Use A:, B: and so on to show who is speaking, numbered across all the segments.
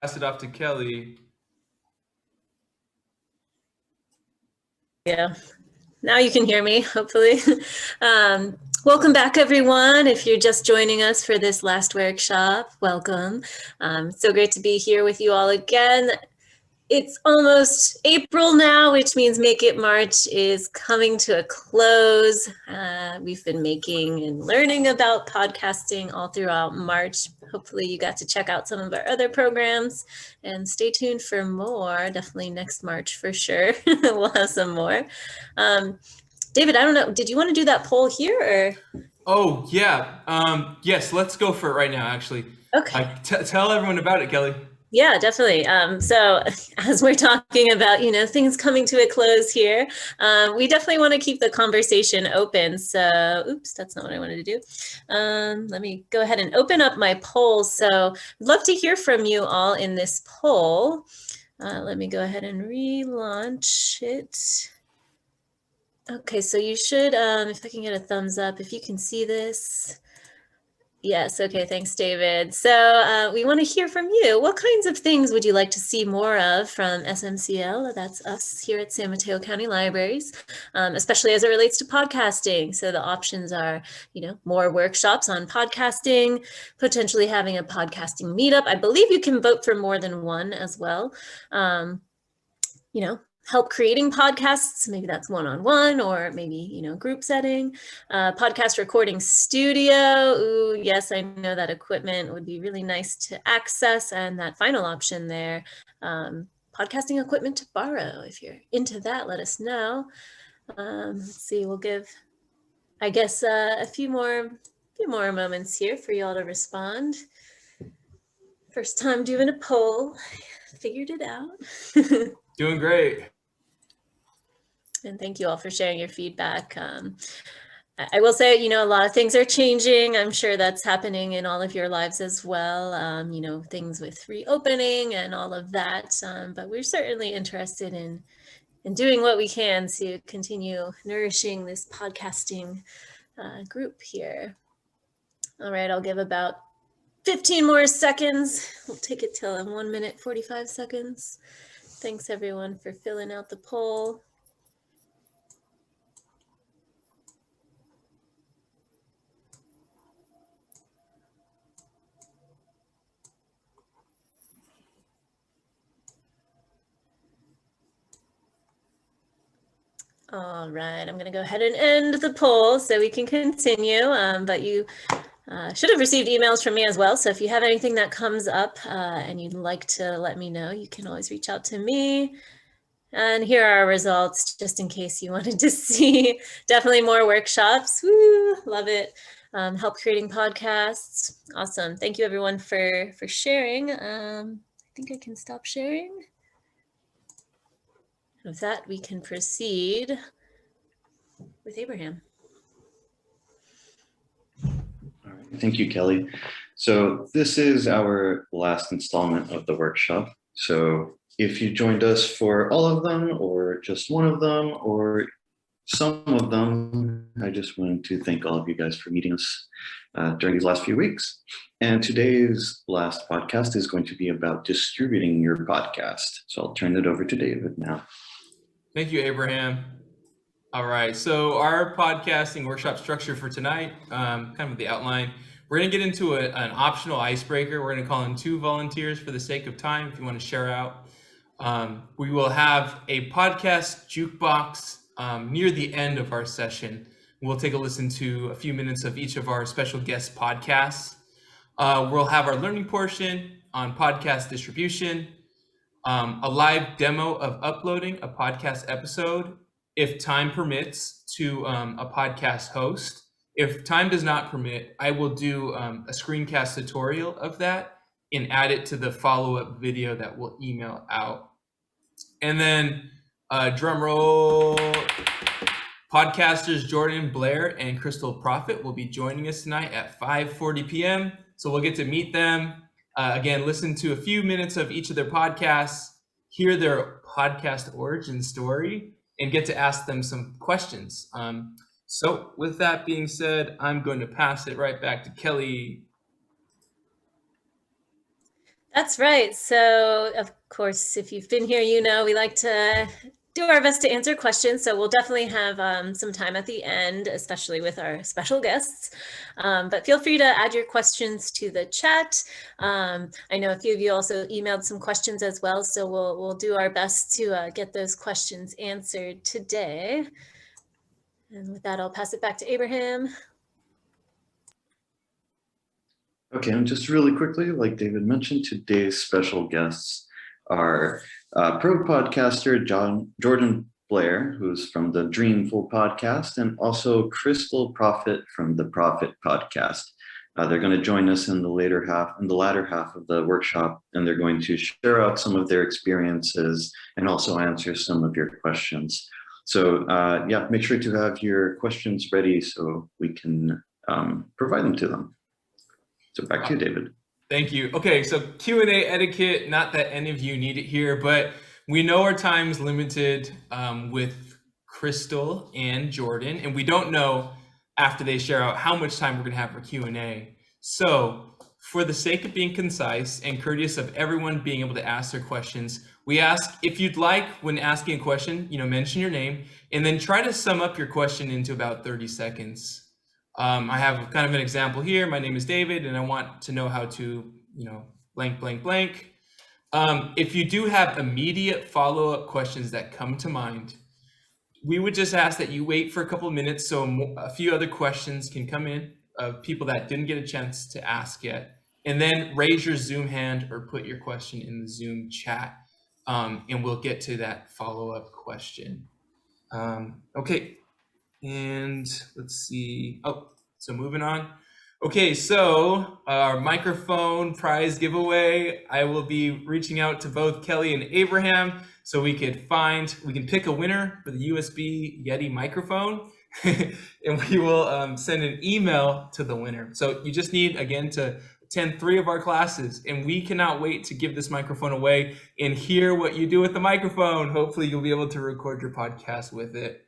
A: Pass it off to Kelly.
B: Yeah, now you can hear me, hopefully. Welcome back, everyone. If you're just joining us for this last workshop, welcome. So great to be here with you all again. It's almost April now, which means Make It March is coming to a close. We've been making and learning about podcasting all throughout March. Hopefully you got to check out some of our other programs and stay tuned for more, definitely next March for sure. We'll have some more. David, I don't know, did you want to do that poll here or?
A: Oh, yeah. Yes, let's go for it right now, actually.
B: Okay.
A: Tell everyone about it, Kelly.
B: Yeah, definitely. So as we're talking about, things coming to a close here, we definitely want to keep the conversation open. So, oops, that's not what I wanted to do. Let me go ahead and open up my poll. So I'd love to hear from you all in this poll. Let me go ahead and relaunch it. Okay, so you should, if I can get a thumbs up, if you can see this. Yes, okay, thanks, David. So we want to hear from you. What kinds of things would you like to see more of from SMCL? That's us here at San Mateo County Libraries, especially as it relates to podcasting. So the options are, more workshops on podcasting, potentially having a podcasting meetup. I believe you can vote for more than one as well. Help creating podcasts, maybe that's one-on-one or maybe, group setting. Podcast recording studio, ooh, yes, I know that equipment would be really nice to access. And that final option there, podcasting equipment to borrow. If you're into that, let us know. Let's see, we'll give, I guess, a few more moments here for y'all to respond. First time doing a poll, figured it out.
A: Doing great.
B: And thank you all for sharing your feedback. I will say, a lot of things are changing. I'm sure that's happening in all of your lives as well. Things with reopening and all of that. But we're certainly interested in doing what we can to continue nourishing this podcasting group here. All right, I'll give about 15 more seconds. We'll take it till 1 minute, 45 seconds. Thanks everyone for filling out the poll. All right, I'm going to go ahead and end the poll so we can continue, but you should have received emails from me as well. So if you have anything that comes up and you'd like to let me know, you can always reach out to me. And here are our results, just in case you wanted to see. Definitely more workshops. Woo, love it. Help creating podcasts. Awesome. Thank you everyone for sharing. I think I can stop sharing. With that, we can proceed with Abraham.
C: All right. Thank you, Kelly. So this is our last installment of the workshop. So if you joined us for all of them or just one of them or some of them, I just wanted to thank all of you guys for meeting us during these last few weeks. And today's last podcast is going to be about distributing your podcast. So I'll turn it over to David now.
A: Thank you, Abraham. All right, so our podcasting workshop structure for tonight, kind of the outline, we're going to get into an optional icebreaker. We're going to call in 2 volunteers for the sake of time if you want to share out. We will have a podcast jukebox near the end of our session. We'll take a listen to a few minutes of each of our special guest podcasts. We'll have our learning portion on podcast distribution, a live demo of uploading a podcast episode, if time permits, to a podcast host. If time does not permit, I will do a screencast tutorial of that and add it to the follow-up video that we'll email out. And then drum roll, podcasters Jordan Blair and Crystal Prophet will be joining us tonight at 5:40 p.m. So we'll get to meet them. Again, listen to a few minutes of each of their podcasts, hear their podcast origin story, and get to ask them some questions. So with that being said, I'm going to pass it right back to Kelly.
B: That's right. So, of course, if you've been here, you know we like to do our best to answer questions. So we'll definitely have some time at the end, especially with our special guests. But feel free to add your questions to the chat. I know a few of you also emailed some questions as well, so we'll do our best to get those questions answered today. And with that, I'll pass it back to Abraham.
C: Okay, and just really quickly, like David mentioned, today's special guests are pro podcaster Jordan Blair, who's from the Dreamful podcast, and also Crystal Profit from the Profit podcast. They're going to join us in the latter half of the workshop, and they're going to share out some of their experiences and also answer some of your questions. So yeah, make sure to have your questions ready so we can provide them to them. So back to you, David.
A: Thank you. Okay, so Q&A etiquette, not that any of you need it here, but we know our time's limited with Crystal and Jordan, and we don't know after they share out how much time we're gonna have for Q&A. So for the sake of being concise and courteous of everyone being able to ask their questions, we ask if you'd like, when asking a question, mention your name, and then try to sum up your question into about 30 seconds. I have kind of an example here. My name is David, and I want to know how to, blank, blank, blank. If you do have immediate follow-up questions that come to mind, we would just ask that you wait for a couple of minutes so a few other questions can come in of people that didn't get a chance to ask yet. And then raise your Zoom hand or put your question in the Zoom chat, and we'll get to that follow-up question. Okay. And let's see. Oh, so moving on. Okay, so our microphone prize giveaway. I will be reaching out to both Kelly and Abraham so we can pick a winner for the USB Yeti microphone, and we will send an email to the winner. So you just need, again, to attend 3 of our classes, and we cannot wait to give this microphone away and hear what you do with the microphone. Hopefully you'll be able to record your podcast with it.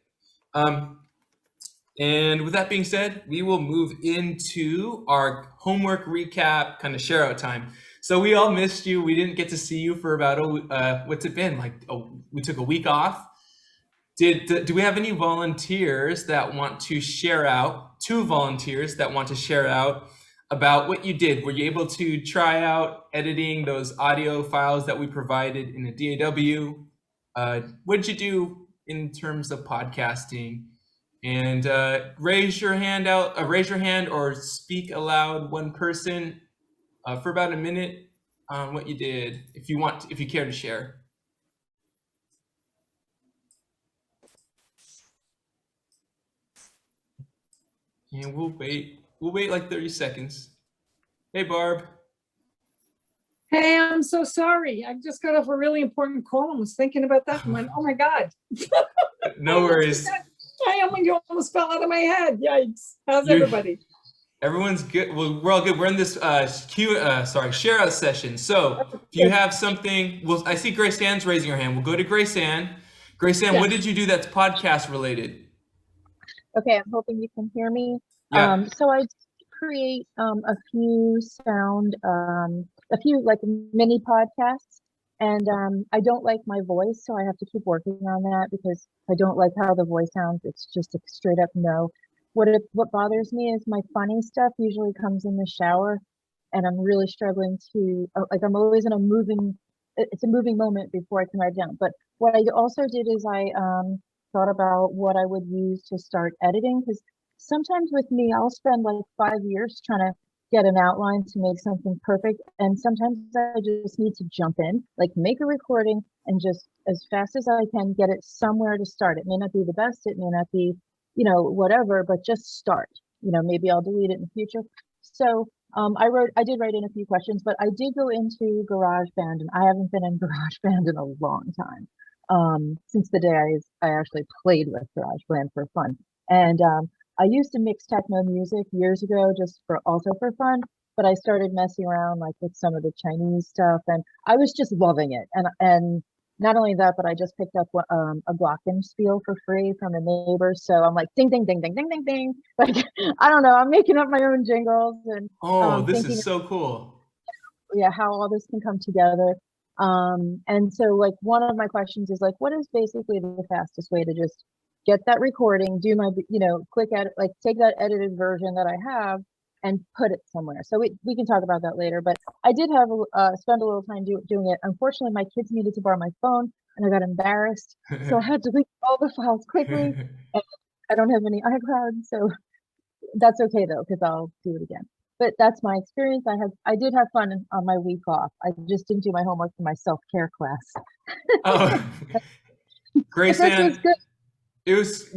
A: And with that being said, we will move into our homework recap, kind of share out time. So we all missed you. We didn't get to see you for about, what's it been? We took a week off. Do we have any volunteers that want to share out, 2 volunteers that want to share out about what you did? Were you able to try out editing those audio files that we provided in the DAW? What did you do in terms of podcasting? And raise your hand or speak aloud, one person, for about a minute on what you did, if you care to share. And we'll wait like 30 seconds. Hey, Barb.
D: Hey, I'm so sorry. I just got off a really important call and was thinking about that and went, oh my God.
A: No worries.
D: You almost fell out of my head. Yikes. How's everybody?
A: Everyone's good. Well, we're all good. We're in this share out session. So if you have something, I see Grace Ann's raising her hand. We'll go to Grace Ann. Grace Ann, What did you do that's podcast related?
E: Okay, I'm hoping you can hear me.
A: Yeah.
E: So I create a few like mini podcasts, and I don't like my voice, so I have to keep working on that because I don't like how the voice sounds. It's just a straight up no. What bothers me is my funny stuff usually comes in the shower, and I'm really struggling to I'm always in it's a moving moment before I can write down. But what I also did is I thought about what I would use to start editing, because sometimes with me, I'll spend like 5 years trying to get an outline to make something perfect. And sometimes I just need to jump in, like make a recording and just as fast as I can get it somewhere to start. It may not be the best, it may not be, whatever, but just start. Maybe I'll delete it in the future. So I did write in a few questions, but I did go into GarageBand, and I haven't been in GarageBand in a long time. Since the day I actually played with GarageBand for fun. And I used to mix techno music years ago also for fun, but I started messing around with some of the Chinese stuff, and I was just loving it. And not only that, but I just picked up a glockenspiel for free from a neighbor. So I'm like, ding, ding, ding, ding, ding, ding, ding. Like, I don't know, I'm making up my own jingles. And
A: this is so cool.
E: yeah, how all this can come together. And so like one of my questions is like, what is basically the fastest way to just get that recording, do my, click edit, like take that edited version that I have and put it somewhere. So we can talk about that later, but I did have spend a little time doing it. Unfortunately, my kids needed to borrow my phone and I got embarrassed. So I had to delete all the files quickly, and I don't have any iCloud. So that's okay though, because I'll do it again. But that's my experience. I did have fun on my week off. I just didn't do my homework for my self-care class.
A: Oh, Grace
E: This was
A: Ann,
E: good.
A: it was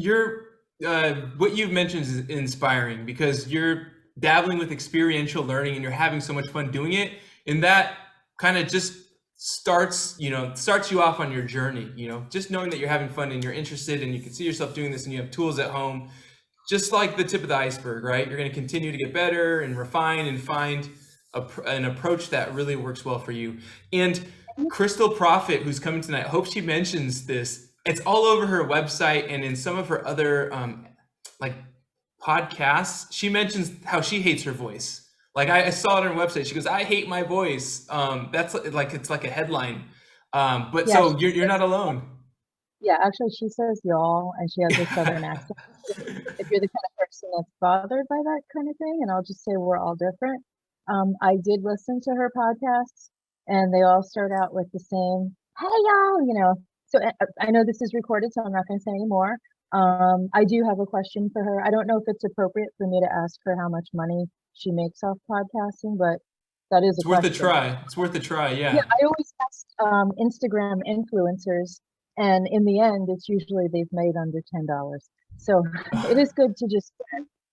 A: what you've mentioned is inspiring because you're dabbling with experiential learning and you're having so much fun doing it, and that kind of just starts you off on your journey. Just knowing that you're having fun and you're interested and you can see yourself doing this and you have tools at home, just like the tip of the iceberg, right? You're going to continue to get better and refine and find an approach that really works well for you. And Crystal Prophet, who's coming tonight, hope she mentions this. It's all over her website and in some of her other like podcasts. She mentions how she hates her voice. Like I saw it on her website. She goes, "I hate my voice." That's like, it's like a headline. But
E: Yeah,
A: so you're not alone.
E: Yeah, actually, she says y'all, and she has a southern accent. If you're the kind of person that's bothered by that kind of thing, and I'll just say we're all different. I did listen to her podcasts, and they all start out with the same, "Hey y'all," So I know this is recorded, so I'm not going to say any more. I do have a question for her. I don't know if it's appropriate for me to ask her how much money she makes off podcasting, but that is
A: It's
E: a
A: worth
E: question.
A: a try. It's worth a try. Yeah.
E: Yeah, I always ask Instagram influencers, and in the end, it's usually they've made under $10. So it is good to just.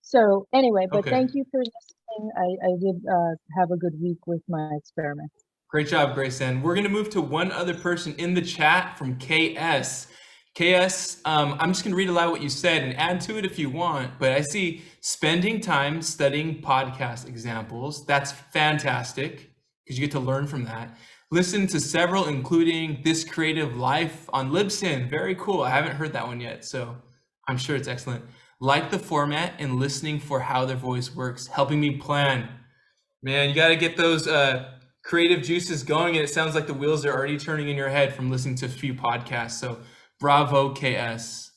E: So anyway, but
A: Okay.
E: thank you for listening. I did have a good week with my experiment.
A: Great job, Grace Ann. We're going to move to one other person in the chat from KS. KS, I'm just going to read aloud what you said and add to it if you want, but I see spending time studying podcast examples. That's fantastic because you get to learn from that. Listen to several, including This Creative Life on Libsyn. Very cool. I haven't heard that one yet, so I'm sure it's excellent. Like the format and listening for how their voice works, helping me plan. Man, you got to get those creative juices going, and it sounds like the wheels are already turning in your head from listening to a few podcasts. So bravo, KS.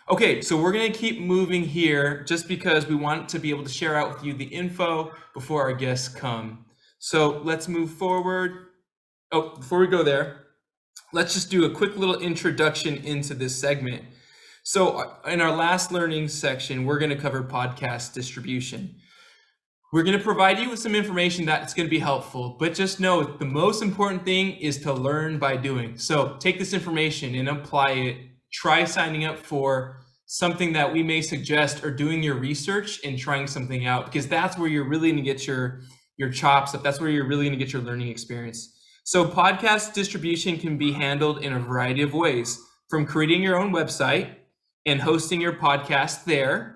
A: Okay, so we're going to keep moving here just because we want to be able to share out with you the info before our guests come. So let's move forward. Oh, before we go there, let's just do a quick little introduction into this segment. So in our last learning section, we're going to cover podcast distribution. We're going to provide you with some information that's going to be helpful, but just know the most important thing is to learn by doing. So take this information and apply it. Try signing up for something that we may suggest or doing your research and trying something out, because that's where you're really going to get your chops up. That's where you're really going to get your learning experience. So podcast distribution can be handled in a variety of ways, from creating your own website and hosting your podcast there,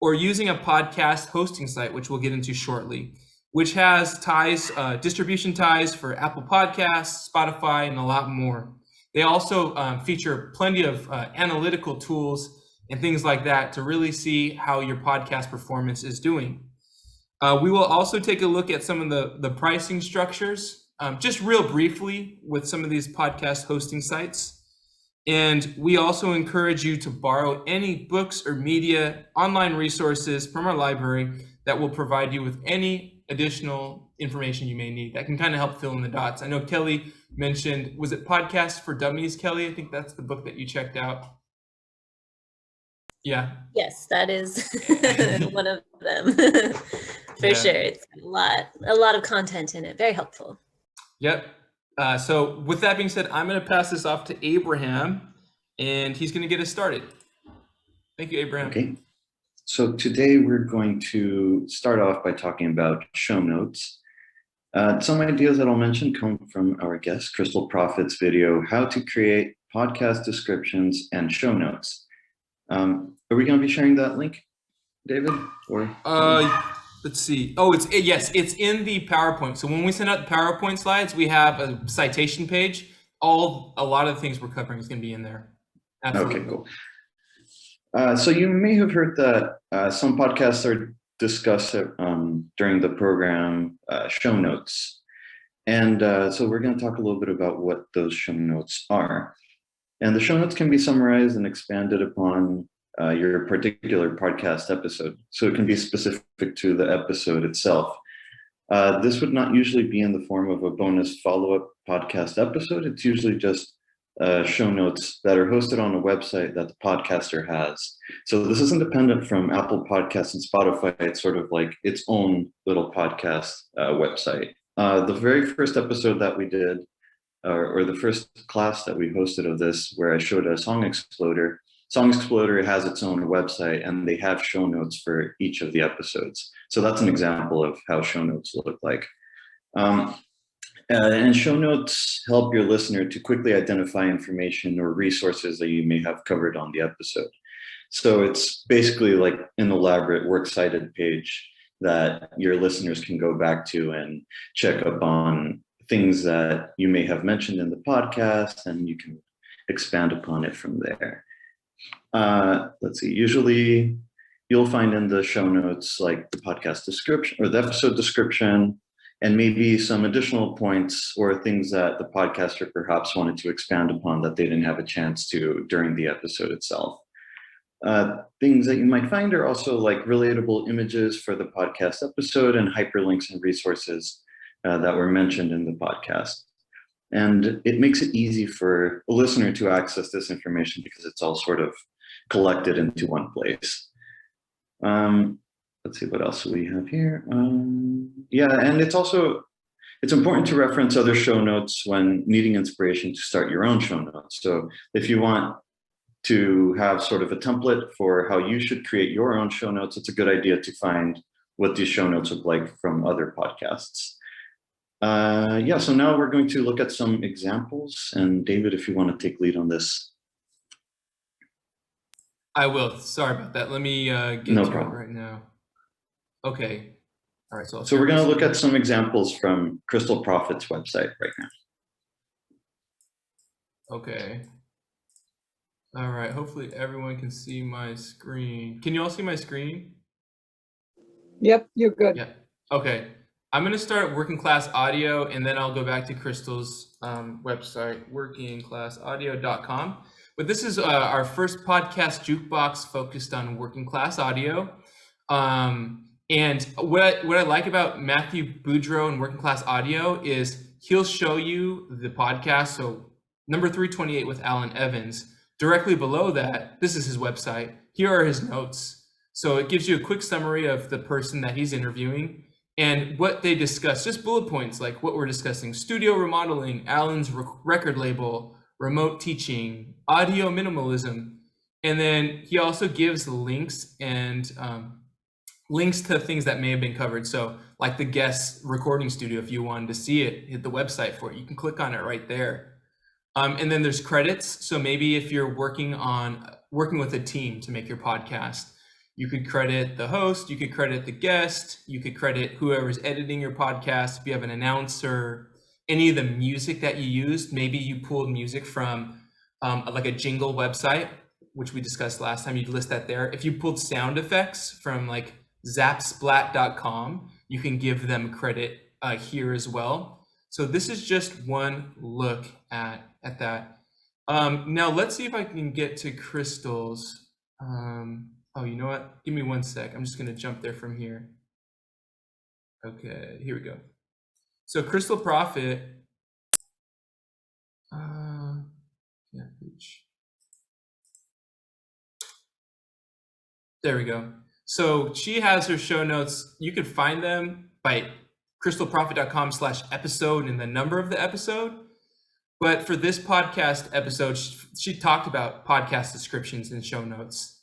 A: or using a podcast hosting site, which we'll get into shortly, which has ties, distribution ties for Apple Podcasts, Spotify, and a lot more. They also feature plenty of analytical tools and things like that to really see how your podcast performance is doing. We will also take a look at some of the pricing structures, just real briefly with some of these podcast hosting sites. And we also encourage you to borrow any books or media, online resources from our library that will provide you with any additional information you may need that can kind of help fill in the dots. I know Kelly mentioned, was it Podcasts for Dummies, Kelly? I think that's the book that you checked out. Yeah.
B: Yes, that is one of them. For
A: Yeah.
B: sure. It's a lot of content in it. Very helpful.
A: Yep. So with that being said, I'm going to pass this off to Abraham, and he's going to get us started. Thank you, Abraham.
C: Okay. So today we're going to start off by talking about show notes. Some ideas that I'll mention come from our guest, Crystal Prophet's video, How to Create Podcast Descriptions and Show Notes. Are we going to be sharing that link, David? Or
A: let's see. Oh, yes, it's in the PowerPoint. So when we send out the PowerPoint slides, we have a citation page. A lot of the things we're covering is going to be in there. Absolutely.
C: Okay, cool. So you may have heard that some podcasts are discussed during the program show notes. And so we're going to talk a little bit about what those show notes are. And the show notes can be summarized and expanded upon your particular podcast episode. So it can be specific to the episode itself. This would not usually be in the form of a bonus follow-up podcast episode. It's usually just show notes that are hosted on a website that the podcaster has. So this is independent from Apple Podcasts and Spotify. It's sort of like its own little podcast website. The very first episode that we did, or the first class that we hosted of this, where I showed a Song Exploder. Song Exploder has its own website, and they have show notes for each of the episodes. So that's an example of how show notes look like. And show notes help your listener to quickly identify information or resources that you may have covered on the episode. So it's basically like an elaborate works cited page that your listeners can go back to and check up on things that you may have mentioned in the podcast, and you can expand upon it from there. Let's see, usually you'll find in the show notes like the podcast description or the episode description, and maybe some additional points or things that the podcaster perhaps wanted to expand upon that they didn't have a chance to during the episode itself. Things that you might find are also like relatable images for the podcast episode and hyperlinks and resources that were mentioned in the podcast. And it makes it easy for a listener to access this information because it's all sort of collected into one place. Let's see, what else do we have here? Yeah, and it's important to reference other show notes when needing inspiration to start your own show notes. So if you want to have sort of a template for how you should create your own show notes, it's a good idea to find what these show notes look like from other podcasts. Yeah, so now we're going to look at some examples. And David, if you want to take lead on this.
A: I will. Sorry about that. Let me get
C: No
A: to
C: problem.
A: it right now. Okay. All right. So
C: we're going to look at some examples from Crystal Profit's website right now.
A: Okay. All right. Hopefully everyone can see my screen. Can you all see my screen?
D: Yep, you're good.
A: Yeah. Okay. I'm going to start Working Class Audio, and then I'll go back to Crystal's website, workingclassaudio.com. But this is our first podcast jukebox focused on working class audio. And what I like about Matthew Boudreau and Working Class Audio is he'll show you the podcast. So number 328 with Alan Evans. Directly below that, this is his website. Here are his notes. So it gives you a quick summary of the person that he's interviewing and what they discuss, just bullet points like what we're discussing: studio remodeling, Alan's record label, remote teaching, audio minimalism. And then he also gives links and links to things that may have been covered. So like the guest recording studio, if you wanted to see it, hit the website for it. You can click on it right there. And then there's credits. So maybe if you're working with a team to make your podcast, you could credit the host, you could credit the guest, you could credit whoever's editing your podcast. If you have an announcer, any of the music that you used, maybe you pulled music from like a jingle website, which we discussed last time, you'd list that there. If you pulled sound effects from like zapsplat.com, you can give them credit here as well. So this is just one look at that. Now let's see if I can get to Crystal's. Oh, you know what? Give me 1 sec. I'm just going to jump there from here. Okay, here we go. So Crystal Profit. Yeah, there we go. So she has her show notes. You could find them by crystalprofit.com/episode and the number of the episode. But for this podcast episode, she talked about podcast descriptions and show notes.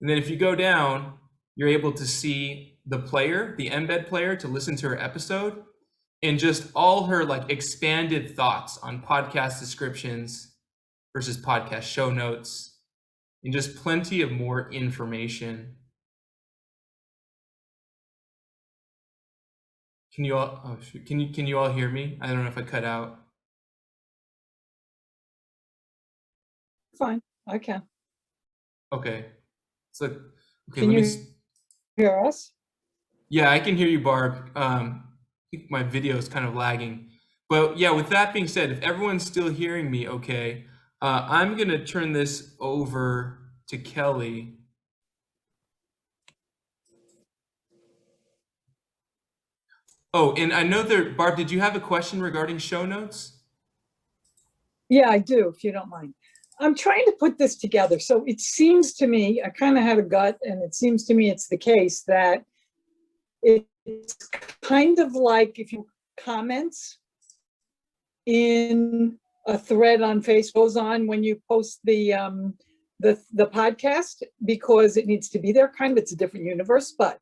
A: And then if you go down, you're able to see the player, the embed player, to listen to her episode and just all her like expanded thoughts on podcast descriptions versus podcast show notes and just plenty of more information. Can you all, oh shoot, can you all hear me? I don't know if I cut out.
D: Fine, I can.
A: Okay. So, okay,
D: Can
A: let
D: you
A: me.
D: hear us?
A: Yeah, I can hear you, Barb. I think my video is kind of lagging. But yeah, with that being said, if everyone's still hearing me okay, I'm going to turn this over to Kelly. Oh, and I know that, Barb, did you have a question regarding show notes?
D: Yeah, I do, if you don't mind. I'm trying to put this together. So it seems to me, I kind of had a gut, and it seems to me it's the case that it's kind of like if you comments in a thread on Facebook goes on when you post the podcast, because it needs to be there. Kind of, it's a different universe, but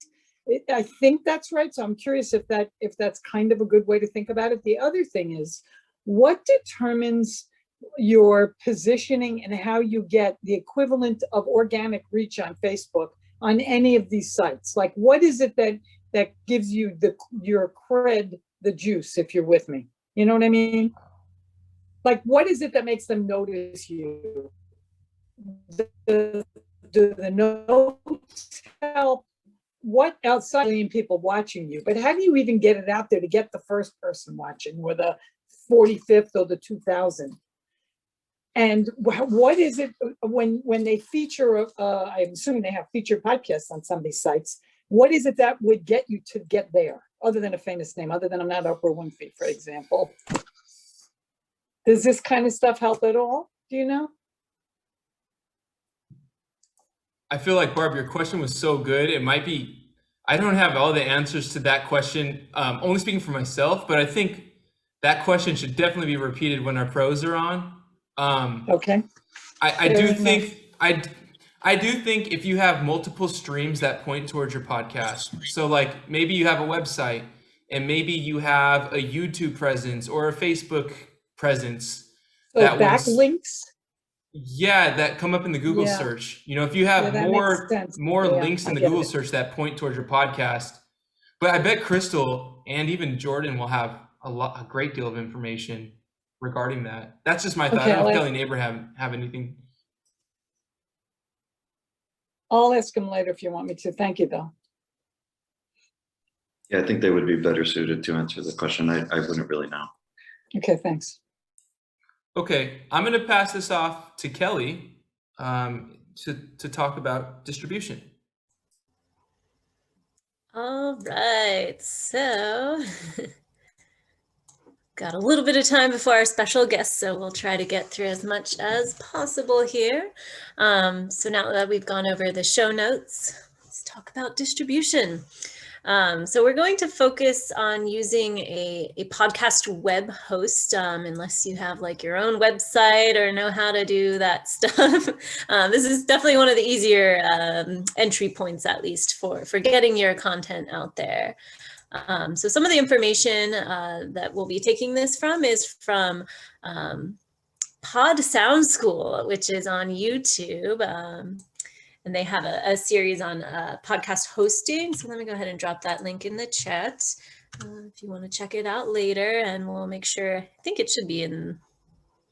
D: I think that's right. So I'm curious if that's kind of a good way to think about it. The other thing is, what determines your positioning and how you get the equivalent of organic reach on Facebook on any of these sites? Like, what is it that gives you your cred, the juice, if you're with me? You know what I mean? Like, what is it that makes them notice you? Do the notes help? What outside million people watching you? But how do you even get it out there to get the first person watching, or the 45th or the 2000? And what is it when they feature, I'm assuming they have featured podcasts on some of these sites, what is it that would get you to get there, other than a famous name, other than I'm not Oprah Winfrey, for example? Does this kind of stuff help at all? Do you know?
A: I feel like, Barb, your question was so good. It might be, I don't have all the answers to that question, only speaking for myself, but I think that question should definitely be repeated when our pros are on.
D: Okay.
A: I do think I do think if you have multiple streams that point towards your podcast, so like maybe you have a website and maybe you have a YouTube presence or a Facebook presence.
D: So backlinks.
A: Yeah, that come up in the Google search. You know, if you have more links in the Google search that point towards your podcast. But I bet Crystal and even Jordan will have a great deal of information regarding that. That's just my thought. I don't know if Kelly and Abraham have anything.
D: I'll ask them later if you want me to. Thank you, though.
C: Yeah, I think they would be better suited to answer the question. I wouldn't really know.
D: Okay, thanks.
A: Okay, I'm going to pass this off to Kelly to talk about distribution.
B: All right, so got a little bit of time before our special guest, so we'll try to get through as much as possible here. So now that we've gone over the show notes, let's talk about distribution. So we're going to focus on using a podcast web host, unless you have like your own website or know how to do that stuff. This is definitely one of the easier entry points, at least for getting your content out there. So some of the information that we'll be taking this from is from Pod Sound School, which is on YouTube. And they have a series on podcast hosting. So let me go ahead and drop that link in the chat if you want to check it out later. And we'll make sure, I think it should be in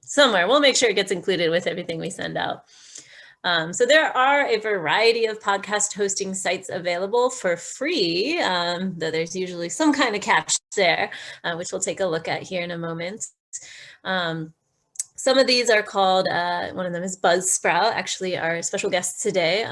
B: somewhere. We'll make sure it gets included with everything we send out. So there are a variety of podcast hosting sites available for free, though there's usually some kind of catch there, which we'll take a look at here in a moment. Some of these are called, one of them is Buzzsprout. Actually, our special guests today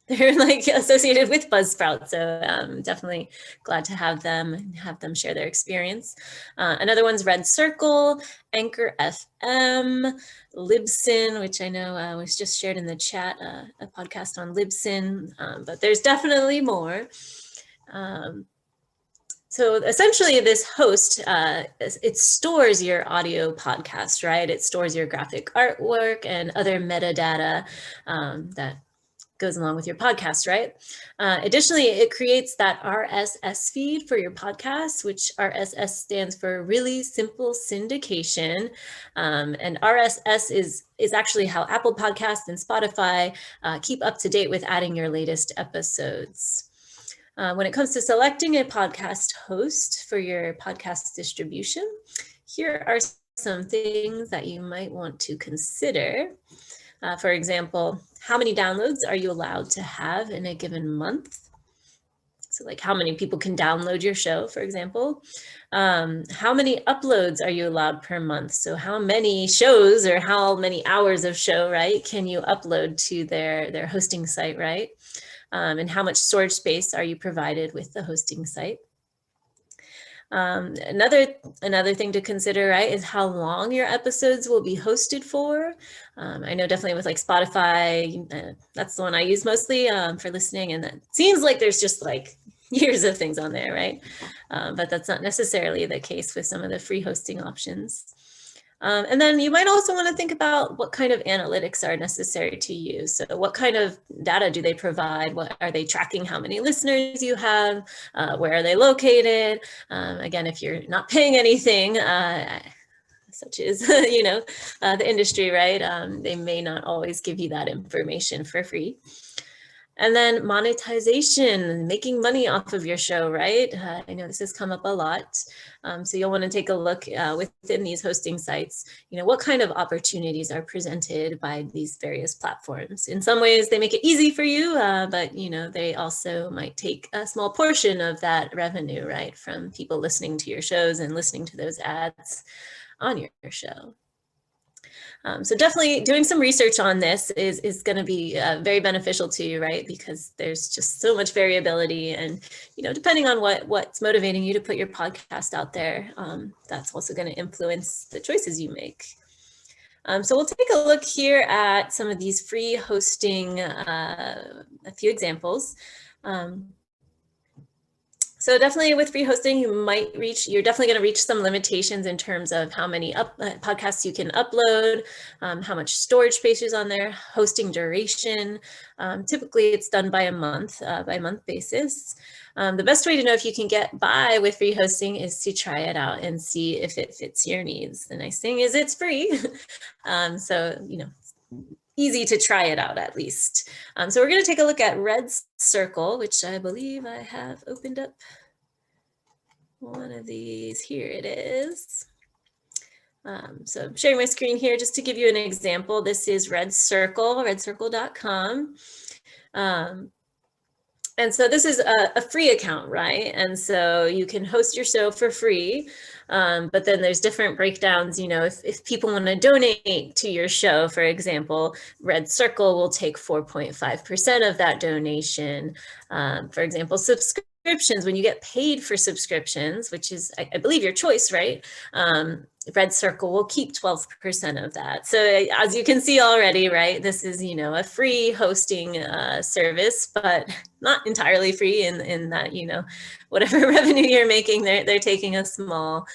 B: they're like associated with Buzzsprout. So definitely glad to have them share their experience. Another one's Red Circle, Anchor FM, Libsyn, which I know was just shared in the chat, a podcast on Libsyn, but there's definitely more. So essentially this host, it stores your audio podcast, right? It stores your graphic artwork and other metadata that goes along with your podcast, right? Additionally, it creates that RSS feed for your podcast, which RSS stands for Really Simple Syndication. And RSS is actually how Apple Podcasts and Spotify keep up to date with adding your latest episodes. When it comes to selecting a podcast host for your podcast distribution, here are some things that you might want to consider. For example, how many downloads are you allowed to have in a given month? So like how many people can download your show, for example. How many uploads are you allowed per month? So how many shows or how many hours of show, right, can you upload to their hosting site, right? And how much storage space are you provided with the hosting site? Another thing to consider, right, is how long your episodes will be hosted for. I know definitely with like Spotify, that's the one I use mostly for listening, and that seems like there's just like years of things on there, right? But that's not necessarily the case with some of the free hosting options. And then you might also want to think about what kind of analytics are necessary to use. So what kind of data do they provide? What are they tracking? How many listeners you have? Where are they located? Again, if you're not paying anything, such as, the industry, right? They may not always give you that information for free. And then monetization, making money off of your show, right? I know this has come up a lot. So you'll want to take a look within these hosting sites, what kind of opportunities are presented by these various platforms. In some ways, they make it easy for you, but they also might take a small portion of that revenue, right, from people listening to your shows and listening to those ads on your show. So definitely doing some research on this is going to be very beneficial to you, right? Because there's just so much variability, and depending on what's motivating you to put your podcast out there, that's also going to influence the choices you make. So we'll take a look here at some of these free hosting, a few examples. So definitely with free hosting, you're definitely going to reach some limitations in terms of how many podcasts you can upload, how much storage space is on there, hosting duration. Typically it's done by a month basis. The best way to know if you can get by with free hosting is to try it out and see if it fits your needs. The nice thing is it's free. So, easy to try it out at least. So we're going to take a look at Red Circle, which I believe I have opened up one of these. Here it is. So I'm sharing my screen here just to give you an example. This is Red Circle, redcircle.com. And so this is a free account, right? And so you can host your show for free, but then there's different breakdowns. If people want to donate to your show, for example, Red Circle will take 4.5% of that donation. For example, subscriptions, when you get paid for subscriptions, which is, I believe, your choice, right? Red Circle will keep 12% of that. So as you can see already, right, this is, a free hosting service, but not entirely free in that, whatever revenue you're making, they're taking a small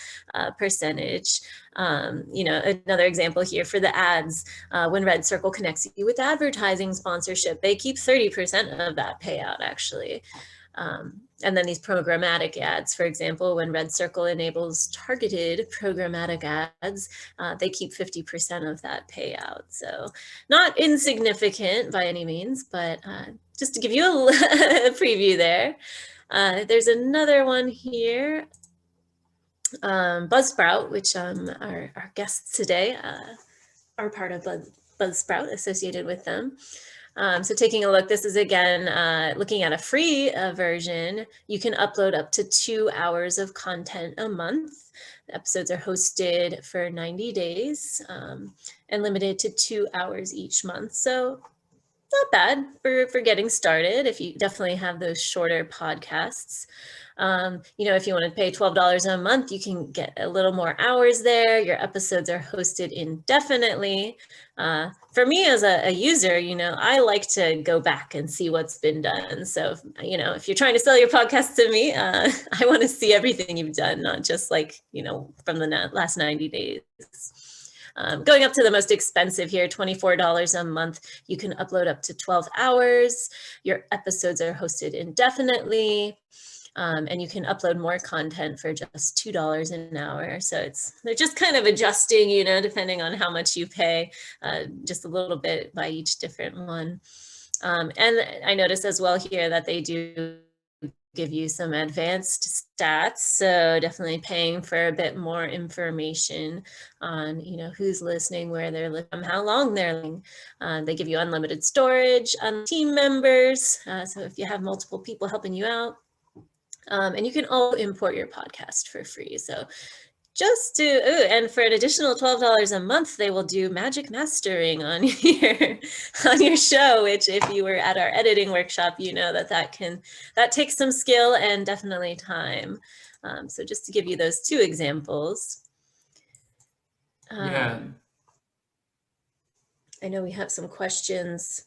B: percentage. Another example here for the ads, when Red Circle connects you with advertising sponsorship, they keep 30% of that payout actually. And then these programmatic ads, for example, when Red Circle enables targeted programmatic ads, they keep 50% of that payout. So not insignificant by any means, but just to give you a preview there. There's another one here, Buzzsprout, which our guests today are part of Buzzsprout, associated with them. So taking a look, this is again, looking at a free version. You can upload up to 2 hours of content a month. The episodes are hosted for 90 days and limited to 2 hours each month. So not bad for getting started if you definitely have those shorter podcasts. If you want to pay $12 a month, you can get a little more hours there. Your episodes are hosted indefinitely. For me as a user, I like to go back and see what's been done. So, if you're trying to sell your podcast to me, I want to see everything you've done, not just like, from the last 90 days. Going up to the most expensive here, $24 a month, you can upload up to 12 hours. Your episodes are hosted indefinitely. And you can upload more content for just $2 an hour. So they're just kind of adjusting, depending on how much you pay, just a little bit by each different one. And I noticed as well here that they do give you some advanced stats. So definitely paying for a bit more information on, who's listening, where they're listening, how long they're listening. They give you unlimited storage on team members. So if you have multiple people helping you out, And you can all import your podcast for free. So just to, and for an additional $12 a month, they will do magic mastering on your show, which if you were at our editing workshop, you know that takes some skill and definitely time. So just to give you those two examples.
A: Yeah.
B: I know we have some questions.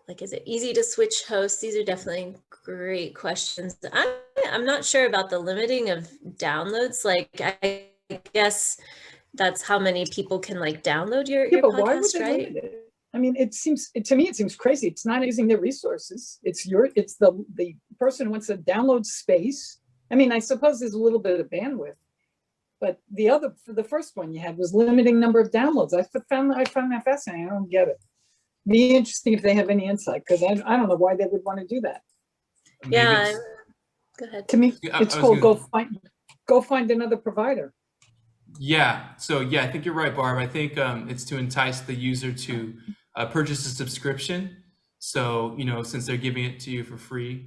B: Like, is it easy to switch hosts? These are definitely great questions. I'm not sure about the limiting of downloads. Like, I guess that's how many people can like download your
D: Yeah, but why would
B: podcast,
D: they
B: right?
D: limit it? I mean, to me, it seems crazy. It's not using their resources. It's the person who wants to download space. I mean, I suppose there's a little bit of bandwidth, but for the first one you had was limiting number of downloads. I found that fascinating. I don't get it. Be interesting if they have any insight, because I don't know why they would want to do that.
B: Yeah, go ahead.
D: To me,
A: Yeah,
D: it's
A: I was
D: called
A: gonna-
D: go find another provider.
A: Yeah. So yeah, I think you're right, Barb. I think it's to entice the user to purchase a subscription. So, you know, since they're giving it to you for free,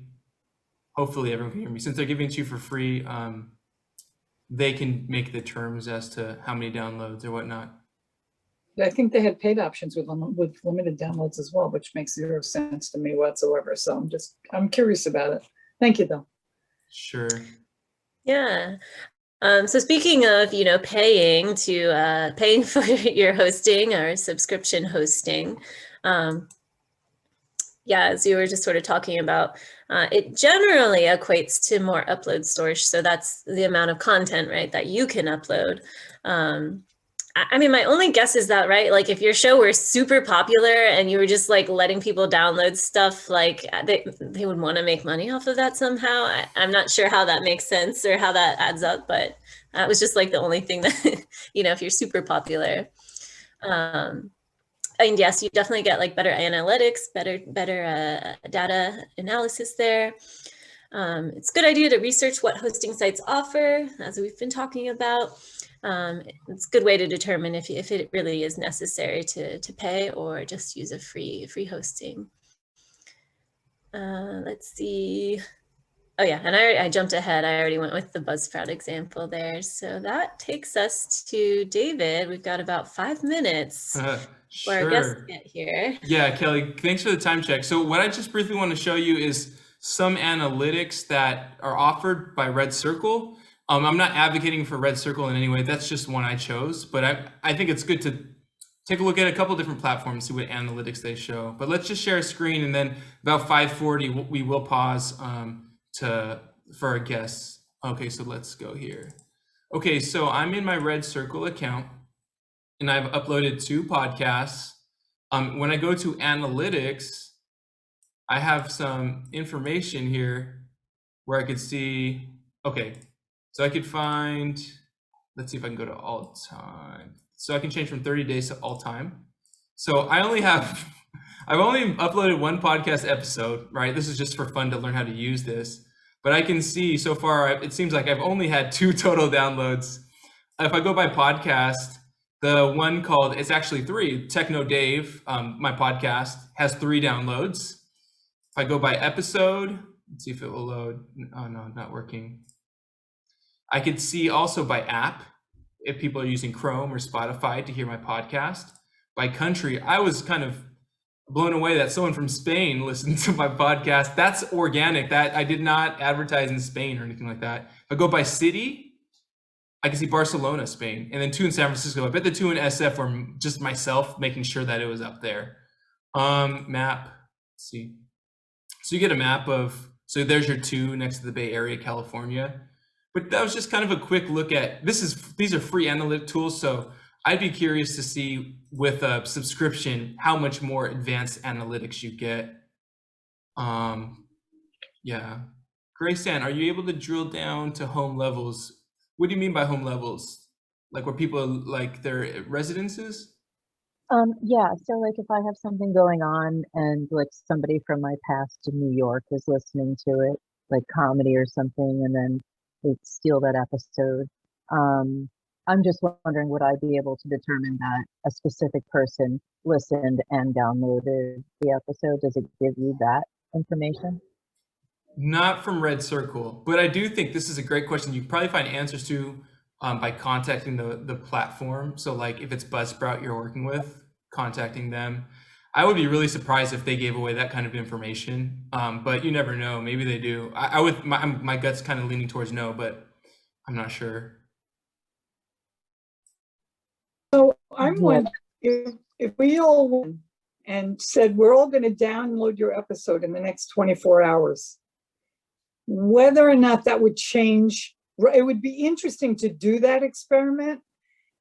A: hopefully everyone can hear me. Since they're giving it to you for free, they can make the terms as to how many downloads or whatnot.
D: I think they had paid options with limited downloads as well, which makes zero sense to me whatsoever. So I'm curious about it. Thank you, though.
A: Sure.
B: Yeah. So speaking of, you know, paying for your hosting or subscription hosting, yeah, as you were just sort of talking about, it generally equates to more upload storage. So that's the amount of content, right, that you can upload. I mean, my only guess is that, right, like if your show were super popular and you were just like letting people download stuff, like they would want to make money off of that somehow. I'm not sure how that makes sense or how that adds up, but that was just like the only thing that, you know, if you're super popular. And yes, you definitely get like better analytics, better data analysis there. It's a good idea to research what hosting sites offer, as we've been talking about. It's a good way to determine if it really is necessary to pay or just use a free hosting. Let's see. Oh yeah, and I jumped ahead. I already went with the Buzzsprout example there. So that takes us to David. We've got about 5 minutes for our guests to get here.
A: Yeah, Kelly, thanks for the time check. So what I just briefly want to show you is some analytics that are offered by Red Circle. I'm not advocating for Red Circle in any way. That's just one I chose, but I think it's good to take a look at a couple different platforms, see what analytics they show. But let's just share a screen, and then about 5:40, we will pause for our guests. Okay, so let's go here. Okay, so I'm in my Red Circle account, and I've uploaded 2 podcasts. When I go to analytics, I have some information here where I could see, okay, so I could find, let's see if I can go to all time. So I can change from 30 days to all time. So I've only uploaded 1 podcast episode, right? This is just for fun to learn how to use this. But I can see so far, it seems like I've only had 2 total downloads. If I go by podcast, the one called, it's actually 3, Techno Dave, my podcast, has 3 downloads. If I go by episode, let's see if it will load. Oh no, not working. I could see also by app, if people are using Chrome or Spotify to hear my podcast. By country, I was kind of blown away that someone from Spain listened to my podcast. That's organic. That I did not advertise in Spain or anything like that. If I go by city, I can see Barcelona, Spain, and then 2 in San Francisco. I bet the 2 in SF were just myself making sure that it was up there. Map, let's see. So you get a map of, so there's your 2 next to the Bay Area, California. But that was just kind of a quick look at, these are free analytic tools. So I'd be curious to see with a subscription, how much more advanced analytics you get. Yeah. Grayson, are you able to drill down to home levels? What do you mean by home levels? Like where people are, like their residences?
E: Yeah, so like if I have something going on and like somebody from my past in New York is listening to it, like comedy or something, and then they steal that episode. I'm just wondering, would I be able to determine that a specific person listened and downloaded the episode? Does it give you that information?
A: Not from Red Circle, but I do think this is a great question. You can probably find answers to by contacting the platform. So like if it's Buzzsprout you're working with, contacting them. I would be really surprised if they gave away that kind of information, but you never know. Maybe they do. I would. My gut's kind of leaning towards no, but I'm not sure.
D: So I'm
E: Yeah.
D: wondering if we all went and said, we're all going to download your episode in the next 24 hours, whether or not that would change. It would be interesting to do that experiment,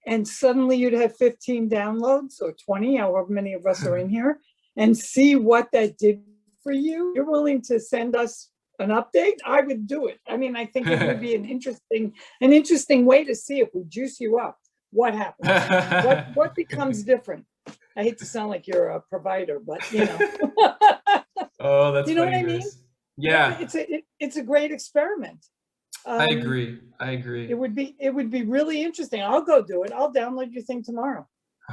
D: and suddenly you'd have 15 downloads or 20, however many of us are in here, and see what that did for you. You're willing to send us an update? I would do it. I mean, I think it would be an interesting way to see if we juice you up. What happens? What becomes different? I hate to sound like you're a provider, but you know.
A: Oh, that's
D: You know
A: funny,
D: what I mean?
A: Grace. Yeah,
D: It's a great experiment.
A: I agree. I agree.
D: It would be really interesting. I'll go do it. I'll download your thing tomorrow.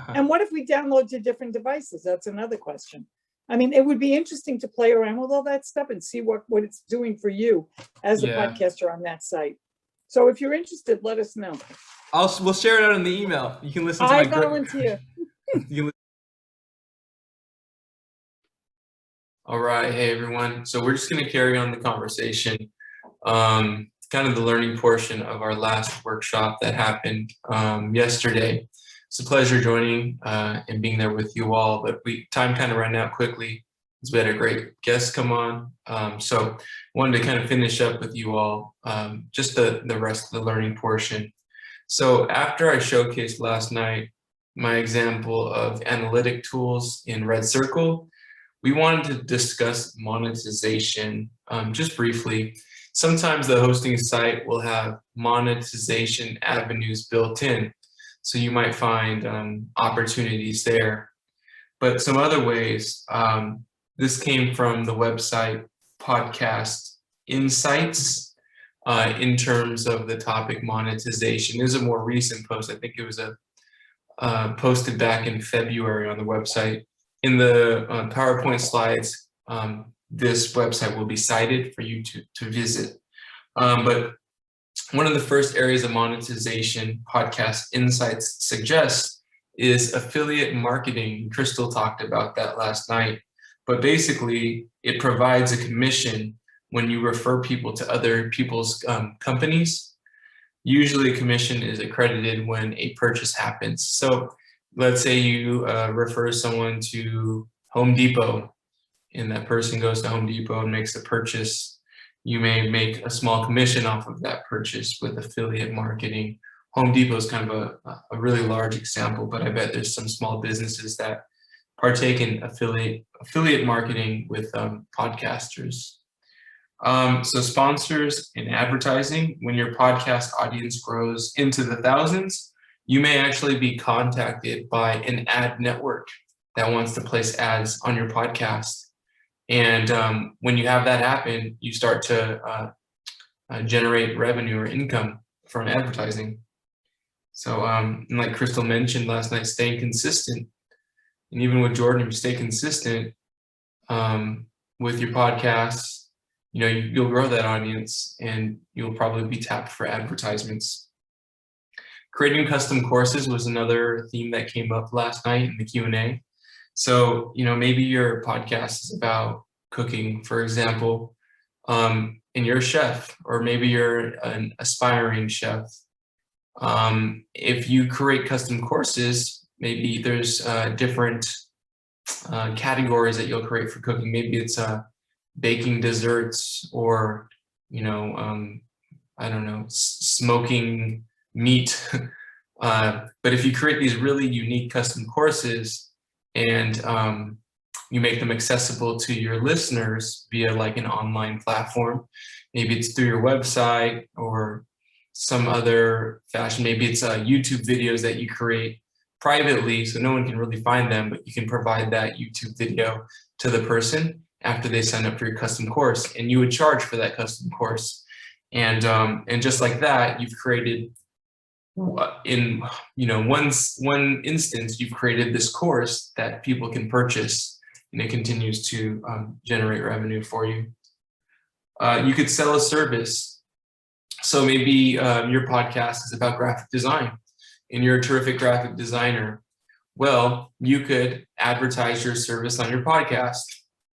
D: And what if we download to different devices? That's another question. I mean, it would be interesting to play around with all that stuff and see what it's doing for you as a
A: Yeah.
D: podcaster on that site. So if you're interested, let us know.
A: We'll share it out in the email. You can listen to
D: I
A: my
D: volunteer.
A: All right, hey everyone. So we're just going to carry on the conversation, kind of the learning portion of our last workshop that happened yesterday. It's a pleasure joining and being there with you all, but time kind of ran out quickly. We had a great guest come on, so wanted to kind of finish up with you all, just the rest of the learning portion. So after I showcased last night my example of analytic tools in Red Circle, we wanted to discuss monetization just briefly. Sometimes the hosting site will have monetization avenues built in, so you might find opportunities there. But some other ways, this came from the website Podcast Insights in terms of the topic monetization. This is a more recent post. I think it was posted back in February on the website. In the PowerPoint slides, this website will be cited for you to visit. But one of the first areas of monetization Podcast Insights suggests is affiliate marketing. Crystal talked about that last night. But basically, it provides a commission when you refer people to other people's companies. Usually a commission is accredited when a purchase happens. So let's say you refer someone to Home Depot, and that person goes to Home Depot and makes a purchase. You may make a small commission off of that purchase with affiliate marketing. Home Depot is kind of a really large example, but I bet there's some small businesses that partake in affiliate marketing with podcasters. So sponsors and advertising, when your podcast audience grows into the thousands, you may actually be contacted by an ad network that wants to place ads on your podcast. And when you have that happen, you start to generate revenue or income from advertising. So and like Crystal mentioned last night, staying consistent. And even with Jordan, if you stay consistent with your podcasts, you know, you'll grow that audience and you'll probably be tapped for advertisements. Creating custom courses was another theme that came up last night in the Q&A. So, you know, maybe your podcast is about cooking, for example, and you're a chef, or maybe you're an aspiring chef. If you create custom courses, maybe there's different categories that you'll create for cooking. Maybe it's baking desserts, or, you know, I don't know, smoking meat. But if you create these really unique custom courses and you make them accessible to your listeners via like an online platform, maybe it's through your website or some other fashion, maybe it's YouTube videos that you create privately so no one can really find them, but you can provide that YouTube video to the person after they sign up for your custom course, and you would charge for that custom course. And just like that, you've created in one instance, you've created this course that people can purchase, and it continues to generate revenue for you. You could sell a service. So maybe your podcast is about graphic design, and you're a terrific graphic designer. Well, you could advertise your service on your podcast.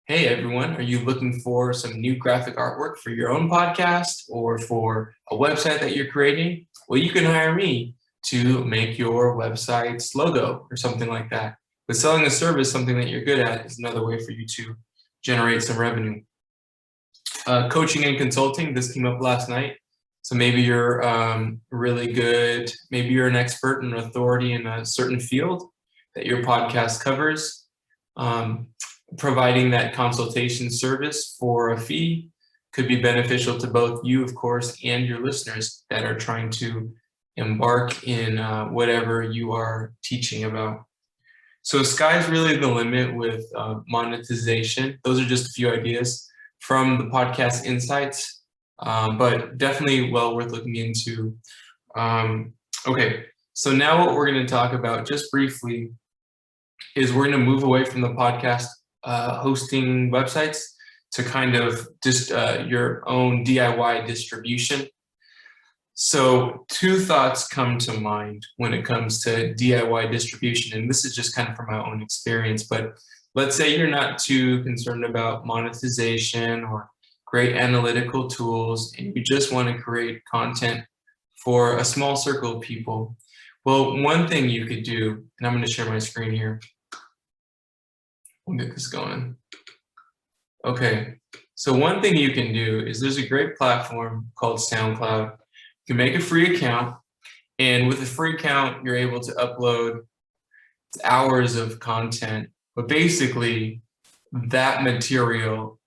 A: Hey, everyone, are you looking for some new graphic artwork for your own podcast or for a website that you're creating? Well, you can hire me to make your website's logo or something like that. But selling a service, something that you're good at, is another way for you to generate some revenue. Coaching and consulting, this came up last night. So maybe you're really good, maybe you're an expert and authority in a certain field that your podcast covers. Providing that consultation service for a fee could be beneficial to both you, of course, and your listeners that are trying to embark in whatever you are teaching about. So sky's really the limit with monetization. Those are just a few ideas from the podcast insights, but definitely well worth looking into. Okay, so now what we're going to talk about just briefly is we're going to move away from the podcast hosting websites to kind of just your own DIY distribution. So two thoughts come to mind when it comes to DIY distribution, and this is just kind of from my own experience, but let's say you're not too concerned about monetization or great analytical tools, and you just want to create content for a small circle of people. Well, one thing you could do, and I'm going to share my screen here. We'll get this going. Okay, so one thing you can do is there's a great platform called Soundcloud. You can make a free account, and with a free account, you're able to upload hours of content. But basically, that material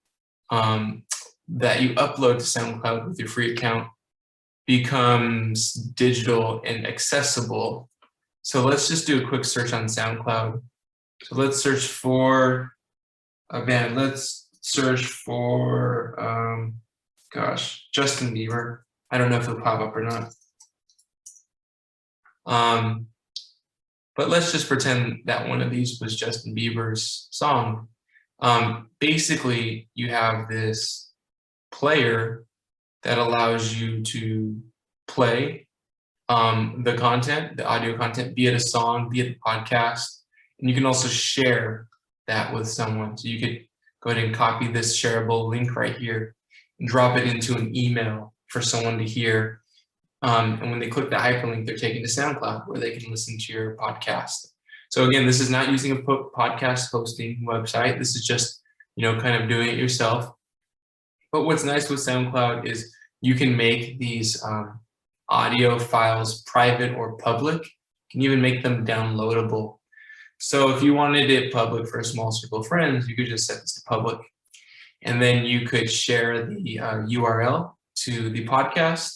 A: that you upload to SoundCloud with your free account becomes digital and accessible. So let's just do a quick search on SoundCloud. So let's search for a band. Let's search for, Justin Bieber. I don't know if it'll pop up or not. But let's just pretend that one of these was Justin Bieber's song. Basically, you have this player that allows you to play the content, the audio content, be it a song, be it a podcast. And you can also share that with someone. So you could go ahead and copy this shareable link right here and drop it into an email for someone to hear. And when they click the hyperlink, they're taken to SoundCloud where they can listen to your podcast. So again, this is not using a podcast hosting website. This is just, kind of doing it yourself. But what's nice with SoundCloud is you can make these audio files private or public. You can even make them downloadable. So if you wanted it public for a small circle of friends, you could just set this to public. And then you could share the URL to the podcast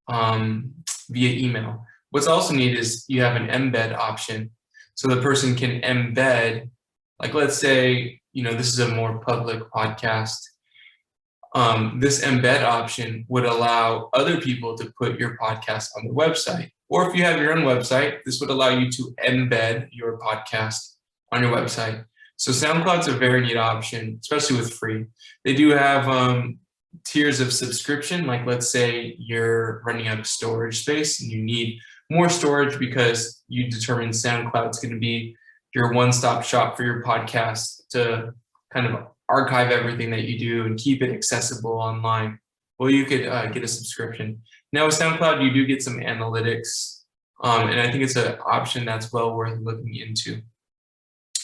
A: via email. What's also neat is you have an embed option. So the person can embed, like let's say, this is a more public podcast. This embed option would allow other people to put your podcast on the website. Or if you have your own website, this would allow you to embed your podcast on your website. So SoundCloud's a very neat option, especially with free. They do have tiers of subscription, like let's say you're running out of storage space and you need more storage because you determine SoundCloud's going to be your one-stop shop for your podcast to kind of archive everything that you do and keep it accessible online. Well, you could get a subscription. Now with SoundCloud, you do get some analytics, and I think it's an option that's well worth looking into.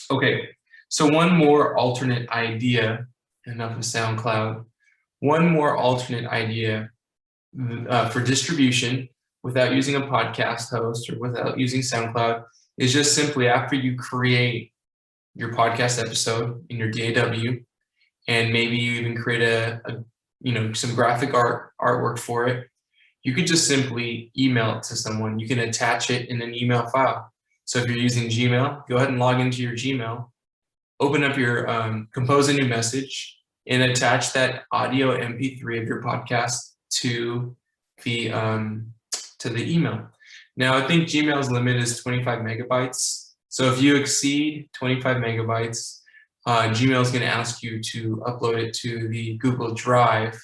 A: Okay, so one more alternate idea, enough of SoundCloud, one more alternate idea for distribution without using a podcast host or without using SoundCloud is just simply after you create your podcast episode in your DAW, and maybe you even create some graphic artwork for it, you could just simply email it to someone. You can attach it in an email file. So if you're using Gmail, go ahead and log into your Gmail, open up your compose a new message, and attach that audio MP3 of your podcast to the email. Now, I think Gmail's limit is 25 megabytes. So if you exceed 25 megabytes, Gmail is going to ask you to upload it to the Google Drive.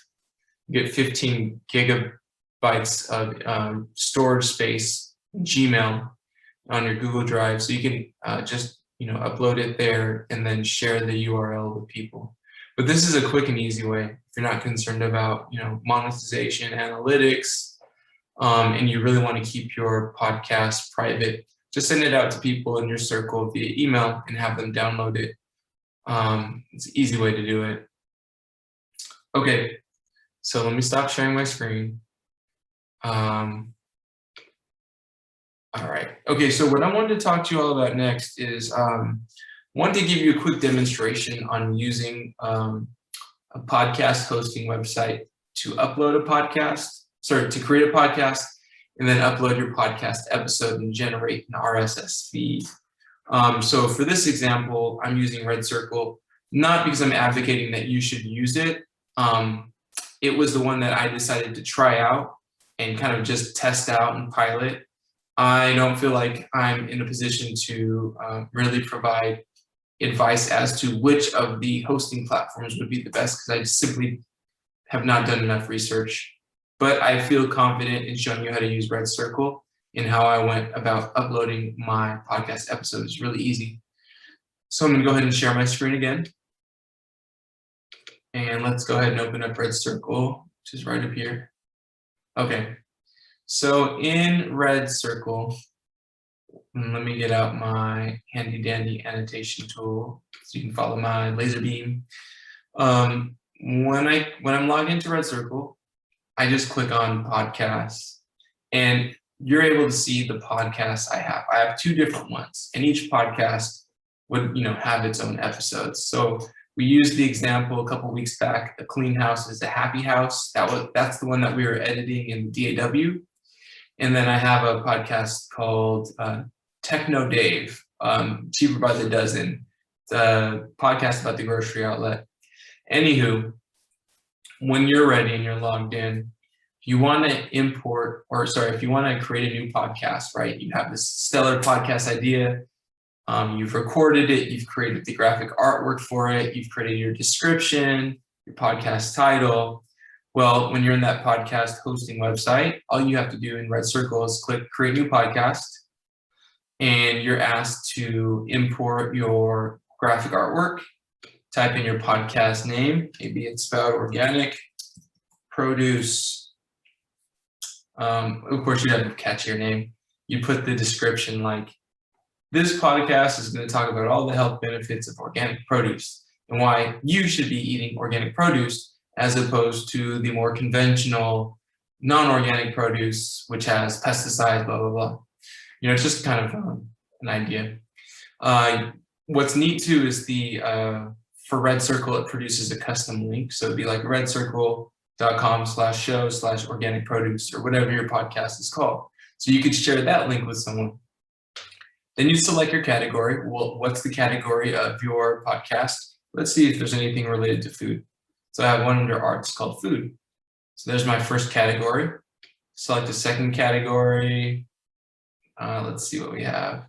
A: You get 15 gigabytes of storage space in Gmail on your Google Drive. So you can just upload it there and then share the URL with people. But this is a quick and easy way if you're not concerned about monetization, analytics, and you really want to keep your podcast private. Just send it out to people in your circle via email and have them download it. It's an easy way to do it. Okay, so let me stop sharing my screen. All right. Okay, so what I wanted to talk to you all about next is wanted to give you a quick demonstration on using a podcast hosting website to upload a podcast, to create a podcast, and then upload your podcast episode and generate an RSS feed. So for this example, I'm using Red Circle, not because I'm advocating that you should use it. It was the one that I decided to try out and kind of just test out and pilot. I don't feel like I'm in a position to really provide advice as to which of the hosting platforms would be the best, because I just simply have not done enough research. But I feel confident in showing you how to use Red Circle and how I went about uploading my podcast episode. It's really easy. So I'm going to go ahead and share my screen again. And let's go ahead and open up Red Circle, which is right up here. Okay. So in Red Circle, let me get out my handy dandy annotation tool so you can follow my laser beam. When I'm logged into Red Circle, I just click on podcasts, and you're able to see the podcasts I have. I have 2 different ones, and each podcast would have its own episodes. So we used the example a couple weeks back. A clean house is a happy house. That's the one that we were editing in DAW. And then I have a podcast called Techno Dave, Cheaper by the Dozen. It's a podcast about the grocery outlet. Anywho, when you're ready and you're logged in, if you want to if you want to create a new podcast, right? You have this stellar podcast idea. You've recorded it. You've created the graphic artwork for it. You've created your description, your podcast title. Well, when you're in that podcast hosting website, all you have to do in Red Circle is click Create New Podcast, and you're asked to import your graphic artwork, type in your podcast name, maybe it's spelled Organic Produce. Of course, you have to catch your name. You put the description like, this podcast is going to talk about all the health benefits of organic produce and why you should be eating organic produce as opposed to the more conventional non-organic produce, which has pesticides, blah, blah, blah. It's just kind of an idea. What's neat too is for Red Circle, it produces a custom link. So it'd be like redcircle.com/show/organic produce or whatever your podcast is called. So you could share that link with someone. Then you select your category. Well, what's the category of your podcast? Let's see if there's anything related to food. So I have one under arts called food. So there's my first category. Select a second category. Let's see what we have.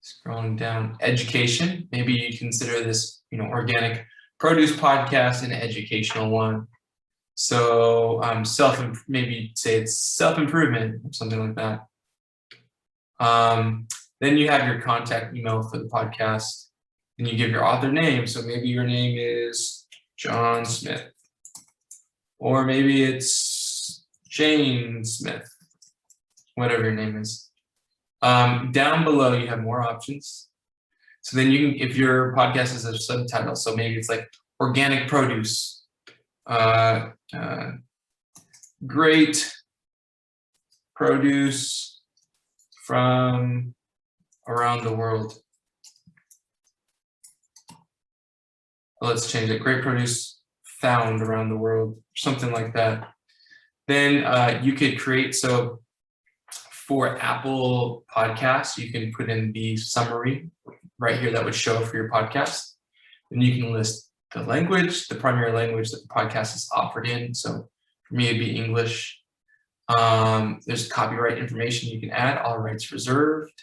A: Scrolling down, education. Maybe you consider this, organic produce podcast an educational one. So maybe say it's self-improvement or something like that. Then you have your contact email for the podcast. And you give your author name. So maybe your name is John Smith, or maybe it's Jane Smith, whatever your name is. Down below, you have more options. So then you can, if your podcast has a subtitle, so maybe it's like organic produce, great produce from around the world. Let's change it. Great produce found around the world, something like that. Then you could create, so for Apple Podcasts, you can put in the summary right here that would show for your podcast. And you can list the language, the primary language that the podcast is offered in. So for me, it'd be English. There's copyright information you can add, all rights reserved.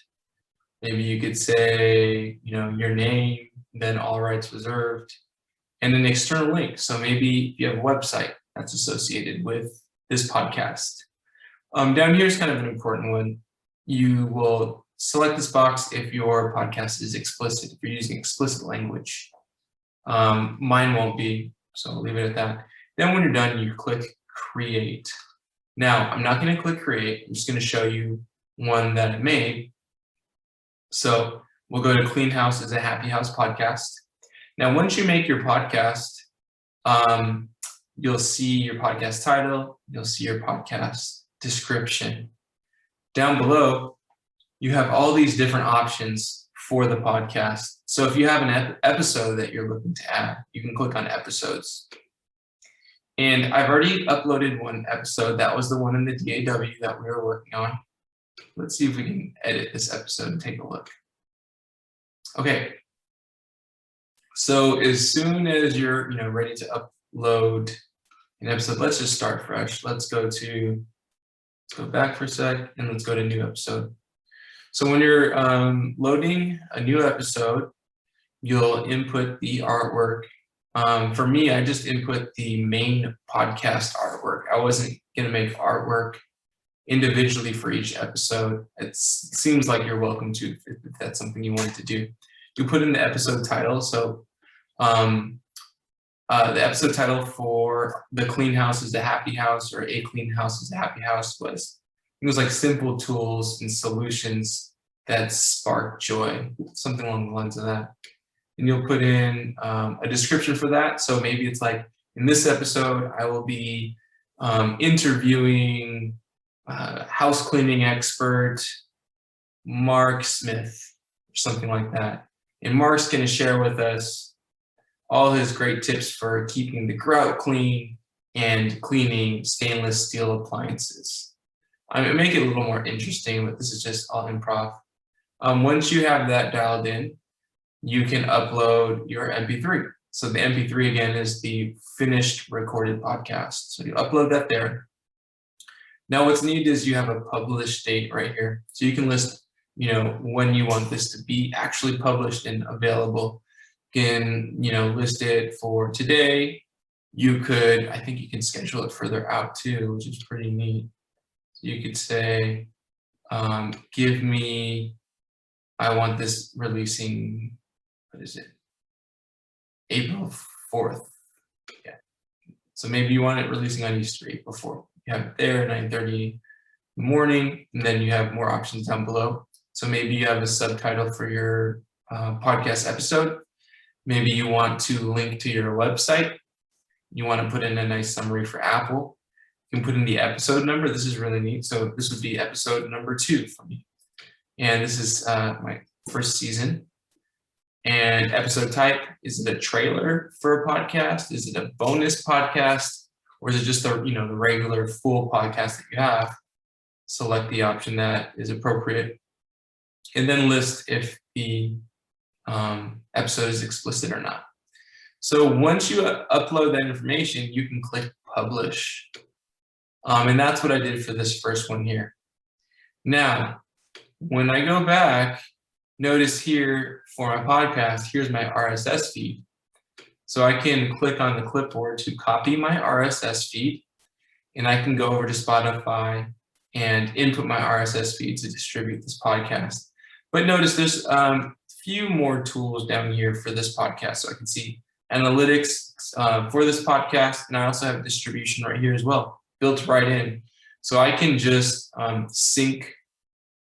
A: Maybe you could say, your name, then all rights reserved, and an external link. So maybe if you have a website that's associated with this podcast. Down here is kind of an important one. You will select this box if your podcast is explicit, if you're using explicit language. Mine won't be, so I'll leave it at that. Then when you're done, you click create. Now, I'm not going to click create. I'm just going to show you one that I made. So we'll go to Clean House is a Happy House podcast. Now, once you make your podcast, you'll see your podcast title, you'll see your podcast description. Down below, you have all these different options for the podcast. So if you have an episode that you're looking to add, you can click on episodes. And I've already uploaded one episode. That was the one in the DAW that we were working on. Let's see if we can edit this episode and take a look. Okay. So as soon as you're ready to upload an episode, let's just start fresh. Let's go back for a sec and let's go to new episode. So when you're loading a new episode, you'll input the artwork. For me, I just input the main podcast artwork. I wasn't going to make artwork individually for each episode. It seems like you're welcome to if that's something you wanted to do. You put in the episode title. So the episode title for The Clean House is a Happy House, or A Clean House is a Happy House, was like simple tools and solutions that spark joy, something along the lines of that. And you'll put in a description for that. So maybe it's like, in this episode, I will be interviewing house cleaning expert Mark Smith, or something like that. And Mark's going to share with us all his great tips for keeping the grout clean and cleaning stainless steel appliances. I mean, make it a little more interesting, but this is just all improv. Once you have that dialed in, you can upload your MP3. So the MP3 again is the finished recorded podcast. So you upload that there. Now what's neat is you have a published date right here. So you can list, when you want this to be actually published and available. You can, list it for today. You could, I think you can schedule it further out too, which is pretty neat. So you could say, I want this releasing, what is it? April 4th. Yeah. So maybe you want it releasing on Easter, April 4th. You have it there, 9:30 in the morning, and then you have more options down below. So maybe you have a subtitle for your podcast episode. Maybe you want to link to your website. You want to put in a nice summary for Apple. You can put in the episode number. This is really neat. So this would be episode number 2 for me. And this is my first season. And episode type, is it a trailer for a podcast? Is it a bonus podcast? Or is it just the regular full podcast that you have? Select the option that is appropriate. And then list if the episode is explicit or not. So once you upload that information, you can click publish. And that's what I did for this first one here. Now, when I go back, notice here for my podcast, here's my RSS feed. So I can click on the clipboard to copy my RSS feed, and I can go over to Spotify and input my RSS feed to distribute this podcast. But notice there's a few more tools down here for this podcast. So I can see analytics for this podcast, and I also have distribution right here as well, built right in. So I can just sync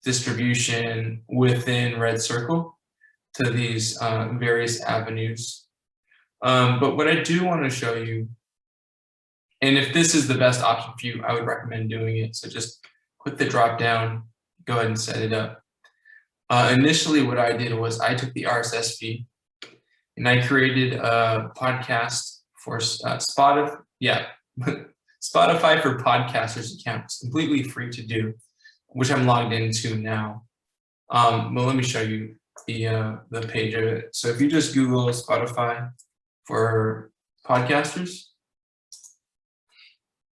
A: distribution within Red Circle to these various avenues. But what I do want to show you, and if this is the best option for you, I would recommend doing it. So just click the drop down, go ahead and set it up. Initially, what I did was I took the RSS feed and I created a podcast for Spotify. Yeah, Spotify for podcasters account. It's completely free to do, which I'm logged into now. Well, let me show you the page of it. So if you just Google Spotify for podcasters,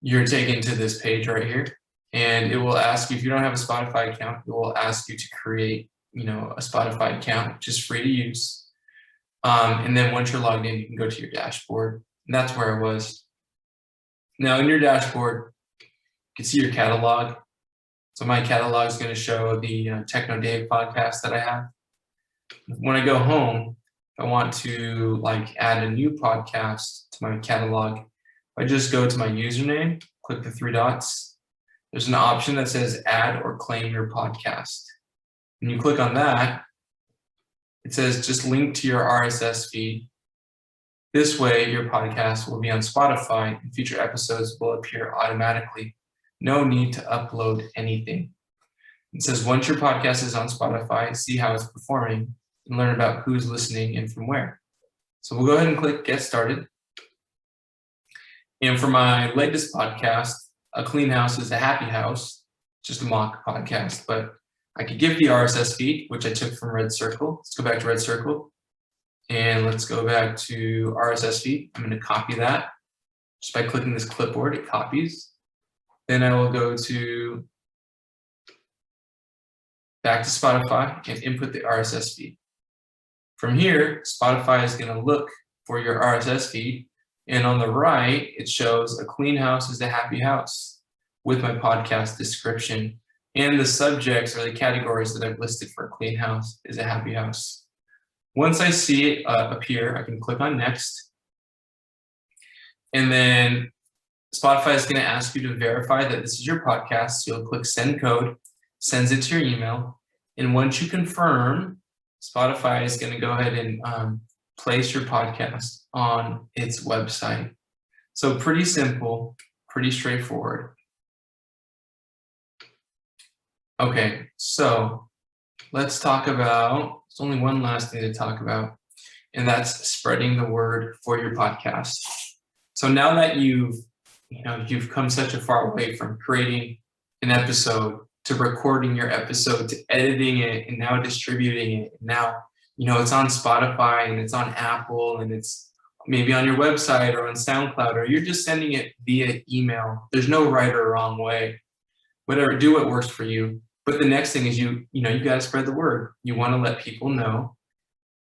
A: you're taken to this page right here. and it will ask you, if you don't have a Spotify account, it will ask you to create, a Spotify account, which is free to use. And then once you're logged in, you can go to your dashboard, and that's where I was. Now in your dashboard, you can see your catalog. So my catalog is going to show the Techno Dave podcast that I have. When I go home, if I want to add a new podcast to my catalog, I just go to my username, click the 3 dots. There's an option that says add or claim your podcast. When you click on that, it says just link to your RSS feed. This way, your podcast will be on Spotify and future episodes will appear automatically. No need to upload anything. It says once your podcast is on Spotify, see how it's performing and learn about who's listening and from where. So we'll go ahead and click get started. And for my latest podcast, A Clean House is a Happy House, just a mock podcast, but I could give the RSS feed, which I took from Red Circle. Let's go back to Red Circle and let's go back to RSS feed. I'm going to copy that just by clicking this clipboard, it copies. Then I will go back to Spotify and input the RSS feed. From here, Spotify is going to look for your RSS feed. And on the right, it shows A Clean House is a Happy House with my podcast description. And the subjects or the categories that I've listed for A Clean House is a Happy House. Once I see it appear, I can click on next. And then Spotify is going to ask you to verify that this is your podcast. So you'll click send code, sends it to your email. And once you confirm, Spotify is going to go ahead and place your podcast on its website. So pretty simple, pretty straightforward. Okay, so let's talk about, there's only one last thing to talk about, and that's spreading the word for your podcast. So now that you've come such a far way from creating an episode to recording your episode to editing it and now distributing it, and now it's on Spotify and it's on Apple and it's maybe on your website or on Soundcloud, or you're just sending it via email. There's no right or wrong way. Whatever, do what works for you. But the next thing is you got to spread the word. You want to let people know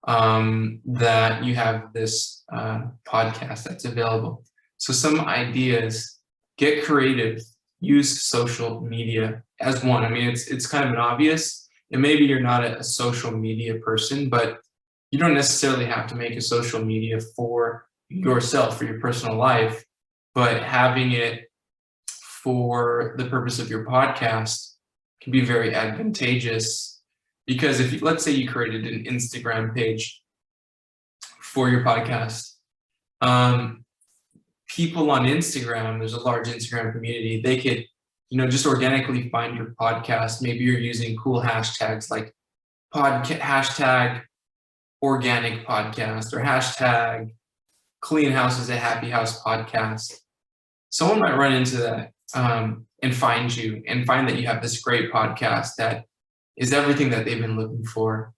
A: that you have this podcast that's available. So some ideas: get creative, use social media as one. I mean, it's kind of an obvious, and maybe you're not a social media person, but you don't necessarily have to make a social media for yourself, for your personal life, but having it for the purpose of your podcast can be very advantageous. Because if let's say you created an Instagram page for your podcast, people on Instagram, there's a large Instagram community, they could, just organically find your podcast. Maybe you're using cool hashtags like hashtag organic podcast or hashtag clean house is a happy house podcast. Someone might run into that and find you and find that you have this great podcast that is everything that they've been looking for.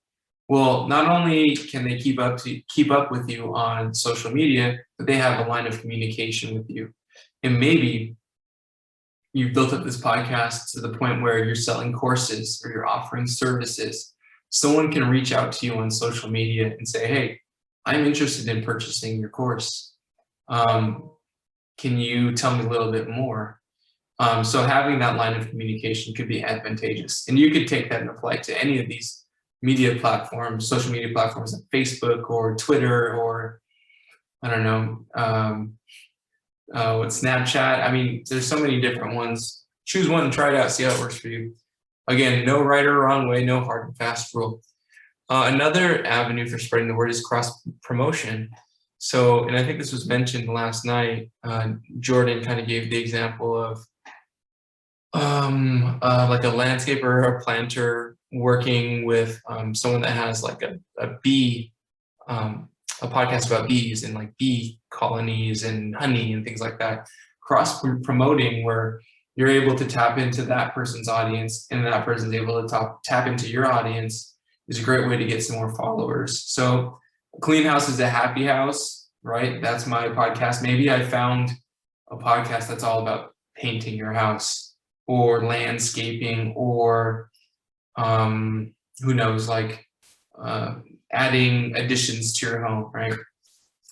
A: Well, not only can they keep up with you on social media, but they have a line of communication with you. And maybe you've built up this podcast to the point where you're selling courses or you're offering services. Someone can reach out to you on social media and say, hey, I'm interested in purchasing your course. Can you tell me a little bit more? So having that line of communication could be advantageous. And you could take that and apply it to any of these media platforms, social media platforms like Facebook or Twitter or, I don't know, Snapchat. I mean, there's so many different ones. Choose one and try it out, see how it works for you. Again, no right or wrong way, no hard and fast rule. Another avenue for spreading the word is cross promotion. So, and I think this was mentioned last night, Jordan kind of gave the example of like a landscaper or a planter working with someone that has like a podcast about bees and like bee colonies and honey and things like that. Cross promoting, where you're able to tap into that person's audience and that person's able to tap into your audience, is a great way to get some more followers. So Clean House is a Happy House, right? That's my podcast. Maybe I found a podcast that's all about painting your house. or landscaping, or who knows, like adding additions to your home, right?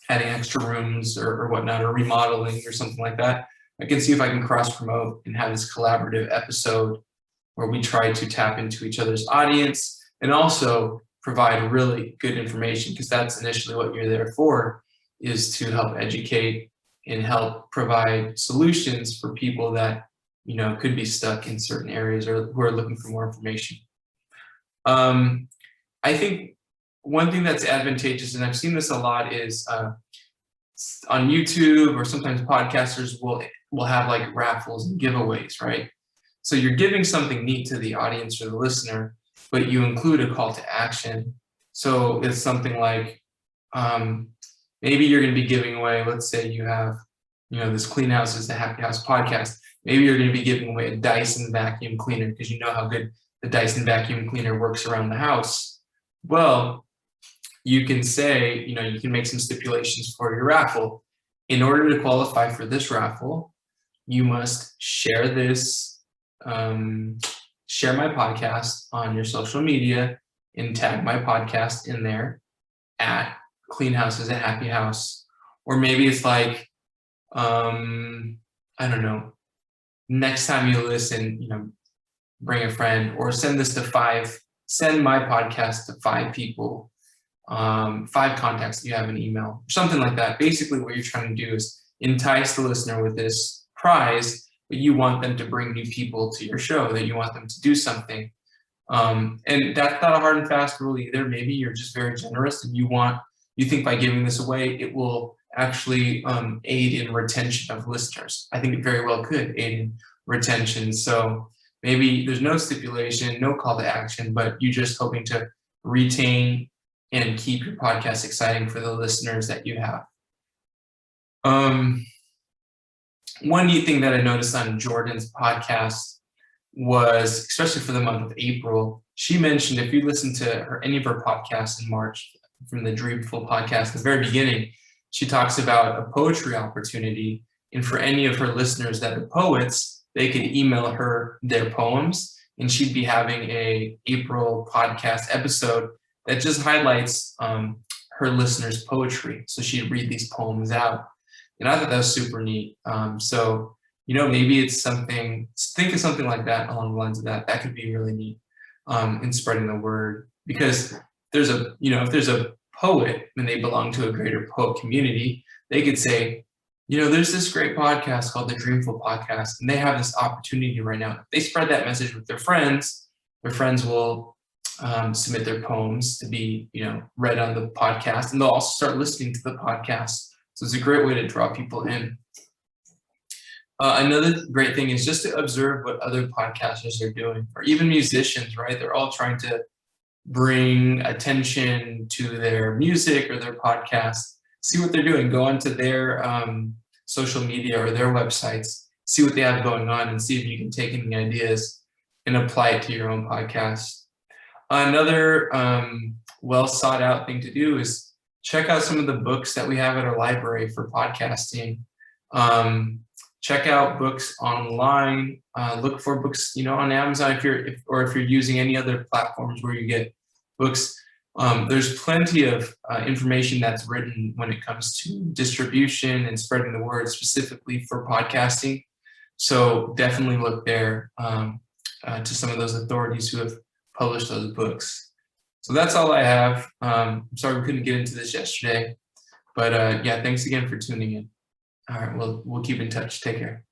A: Adding extra rooms or whatnot, or remodeling or something like that. I can see if I can cross promote and have this collaborative episode where we try to tap into each other's audience and also provide really good information, because that's initially what you're there for, is to help educate and help provide solutions for people that, you know, could be stuck in certain areas or who are looking for more information. I think one thing that's advantageous, and I've seen this a lot, is on YouTube, or sometimes podcasters will have like raffles and giveaways, right? So you're giving something neat to the audience or the listener, but you include a call to action. So it's something like, maybe you're going to be giving away, let's say you have, you know, this Clean House is the Happy House podcast. Maybe you're going to be giving away a Dyson vacuum cleaner because you know how good the Dyson vacuum cleaner works around the house. Well, you can say, you know, you can make some stipulations for your raffle. In order to qualify for this raffle, you must share this, share my podcast on your social media and tag my podcast in there at Clean House is a Happy House. Or maybe it's like, I don't know, next time you listen, you know, bring a friend, or send this to send my podcast to 5 people, 5 contacts that you have an email, or something like that. Basically what you're trying to do is entice the listener with this prize, but you want them to bring new people to your show, that you want them to do something. And that's not a hard and fast rule either. Maybe you're just very generous and you think by giving this away, it will actually aid in retention of listeners. I think it very well could aid in retention. So maybe there's no stipulation, no call to action, but you're just hoping to retain and keep your podcast exciting for the listeners that you have. One neat thing that I noticed on Jordan's podcast was, especially for the month of April, she mentioned if you listen to any of her podcasts in March, from the Dreamful podcast, at the very beginning, she talks about a poetry opportunity. And for any of her listeners that are poets, they could email her their poems, and she'd be having a April podcast episode that just highlights her listeners' poetry. So she'd read these poems out. And I thought that was super neat. So, you know, maybe it's something, think of something like that along the lines of that. That could be really neat in spreading the word. Because there's a, you know, if there's a poet and they belong to a greater poet community, they could say, you know, there's this great podcast called the Dreamful Podcast, and they have this opportunity right now. If they spread that message with their friends will submit their poems to be, you know, read on the podcast, and they'll also start listening to the podcast. So it's a great way to draw people in. Another great thing is just to observe what other podcasters are doing, or even musicians, right? They're all trying to bring attention to their music or their podcast. See what they're doing. Go onto their social media or their websites, see what they have going on, and see if you can take any ideas and apply it to your own podcast. Another well sought out thing to do is check out some of the books that we have at our library for podcasting. Check out books online. Look for books, you know, on Amazon if you're using any other platforms where you get books. There's plenty of information that's written when it comes to distribution and spreading the word specifically for podcasting. So definitely look there to some of those authorities who have published those books. So that's all I have. I'm sorry we couldn't get into this yesterday, but yeah, thanks again for tuning in. All right, we'll keep in touch. Take care.